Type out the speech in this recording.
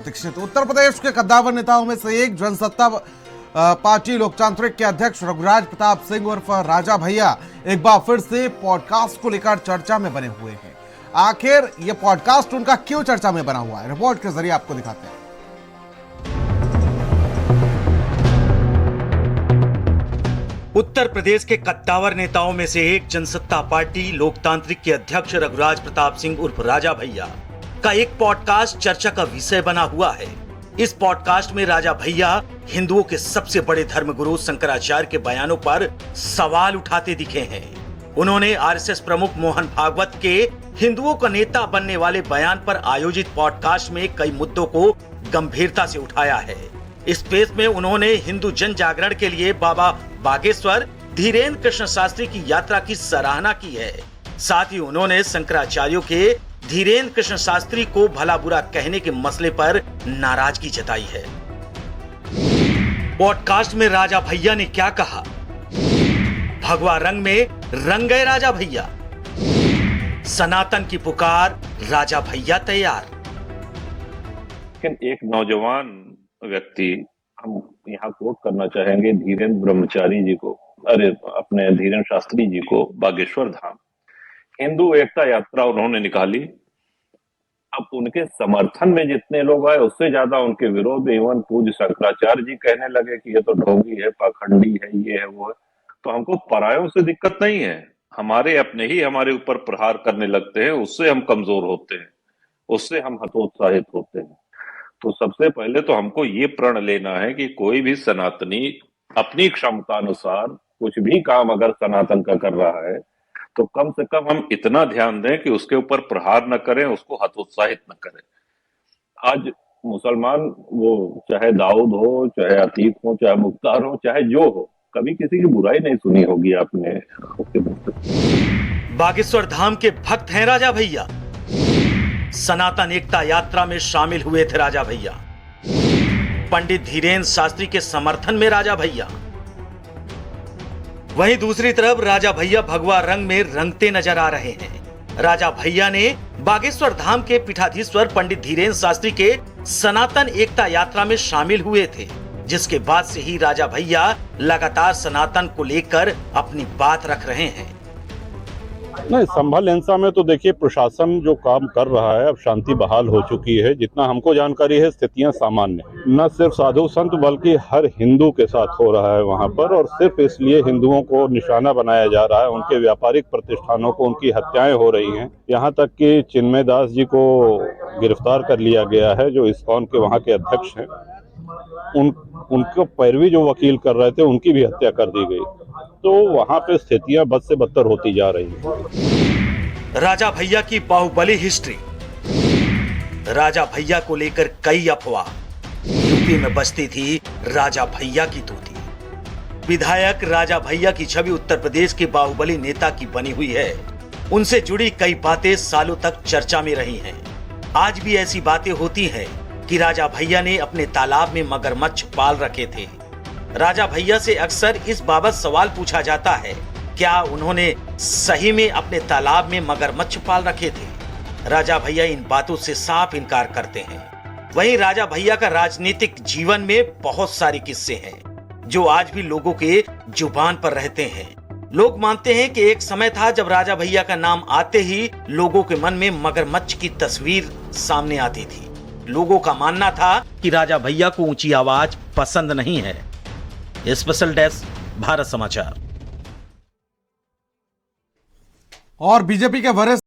दीक्षित उत्तर प्रदेश के कद्दावर नेताओं में से एक जनसत्ता पार्टी लोकतांत्रिक के अध्यक्ष रघुराज प्रताप सिंह उर्फ राजा भैया एक बार फिर से पॉडकास्ट को लेकर चर्चा में बने हुए हैं। आखिर ये पॉडकास्ट उनका क्यों चर्चा में बना हुआ है, रिपोर्ट के जरिए आपको दिखाते हैं। उत्तर प्रदेश के कद्दावर नेताओं में से एक जनसत्ता पार्टी लोकतांत्रिक के अध्यक्ष रघुराज प्रताप सिंह उर्फ राजा भैया का एक पॉडकास्ट चर्चा का विषय बना हुआ है। इस पॉडकास्ट में राजा भैया हिंदुओं के सबसे बड़े धर्मगुरु शंकराचार्य के बयानों पर सवाल उठाते दिखे हैं। उन्होंने आरएसएस प्रमुख मोहन भागवत के हिंदुओं का नेता बनने वाले बयान पर आयोजित पॉडकास्ट में कई मुद्दों को गंभीरता से उठाया है। इस स्पेस में उन्होंने हिंदू जन जागरण के लिए बाबा बागेश्वर धीरेन्द्र कृष्ण शास्त्री की यात्रा की सराहना की है। साथ ही उन्होंने शंकराचार्यों के धीरेन्द्र कृष्ण शास्त्री को भला बुरा कहने के मसले पर नाराजगी जताई है। पॉडकास्ट में राजा भैया ने क्या कहा, भगवा रंग में रंग गए राजा भैया, सनातन की पुकार, राजा भैया तैयार। लेकिन एक नौजवान व्यक्ति, हम यहाँ कोट करना चाहेंगे धीरेन्द्र ब्रह्मचारी जी को, अपने धीरेन्द्र शास्त्री जी को, बागेश्वर धाम हिंदू एकता यात्रा उन्होंने निकाली। अब उनके समर्थन में जितने लोग आए उससे ज्यादा उनके विरोध में इवन पूज्य शंकराचार्य जी कहने लगे कि ये तो ढोंगी है, पाखंडी है, ये है, वो है। तो हमको परायों से दिक्कत नहीं है, हमारे अपने ही हमारे ऊपर प्रहार करने लगते हैं, उससे हम कमजोर होते हैं, उससे हम हतोत्साहित होते हैं। तो सबसे पहले तो हमको ये प्रण लेना है कि कोई भी सनातनी अपनी क्षमता अनुसार कुछ भी काम अगर सनातन का कर रहा है तो कम से कम हम इतना ध्यान दें कि उसके ऊपर प्रहार न करें, उसको हतोत्साहित न करें। आज मुसलमान, वो चाहे दाऊद हो, चाहे अतीक हो, चाहे मुख्तार हो, चाहे जो हो, कभी किसी की बुराई नहीं सुनी होगी आपने। बागेश्वर धाम के भक्त हैं राजा भैया। सनातन एकता यात्रा में शामिल हुए थे राजा भैया। पंडित धीरेन्द्र शास्त्री के समर्थन में राजा भैया। वहीं दूसरी तरफ राजा भैया भगवा रंग में रंगते नजर आ रहे हैं। राजा भैया ने बागेश्वर धाम के पीठाधीश्वर पंडित धीरेन्द्र शास्त्री के सनातन एकता यात्रा में शामिल हुए थे, जिसके बाद से ही राजा भैया लगातार सनातन को लेकर अपनी बात रख रहे हैं। नहीं, संभल हिंसा में तो देखिए प्रशासन जो काम कर रहा है, अब शांति बहाल हो चुकी है। जितना हमको जानकारी है स्थितियां सामान्य, न सिर्फ साधु संत बल्कि हर हिंदू के साथ हो रहा है वहां पर, और सिर्फ इसलिए हिंदुओं को निशाना बनाया जा रहा है, उनके व्यापारिक प्रतिष्ठानों को उनकी हत्याएं हो रही हैं। यहाँ तक कि चिन्मय दास जी को गिरफ्तार कर लिया गया है, जो इस्कॉन के वहाँ के अध्यक्ष हैं। उनको पैरवी जो वकील कर रहे थे उनकी भी हत्या कर दी गई। तो वहां पे स्थितियां बद से बदतर होती जा रही हैं। राजा भैया की बाहुबली हिस्ट्री। राजा भैया को लेकर कई अफवाह। यूपी में बजती थी राजा भैया की तूती। विधायक राजा भैया की छवि उत्तर प्रदेश के बाहुबली नेता की बनी हुई है। उनसे जुड़ी कई बातें सालों तक चर्चा में रही हैं। आज भी ऐसी बातें होती हैं कि राजा भैया ने अपने तालाब में मगरमच्छ पाल रखे थे। राजा भैया से अक्सर इस बाबत सवाल पूछा जाता है, क्या उन्होंने सही में अपने तालाब में मगरमच्छ पाल रखे थे? राजा भैया इन बातों से साफ इनकार करते हैं। वहीं राजा भैया का राजनीतिक जीवन में बहुत सारे किस्से हैं जो आज भी लोगों के जुबान पर रहते हैं। लोग मानते हैं कि एक समय था जब राजा भैया का नाम आते ही लोगों के मन में मगरमच्छ की तस्वीर सामने आती थी। लोगों का मानना था कि राजा भैया को ऊंची आवाज पसंद नहीं है। स्पेशल डेस्क, भारत समाचार। और बीजेपी के वरिष्ठ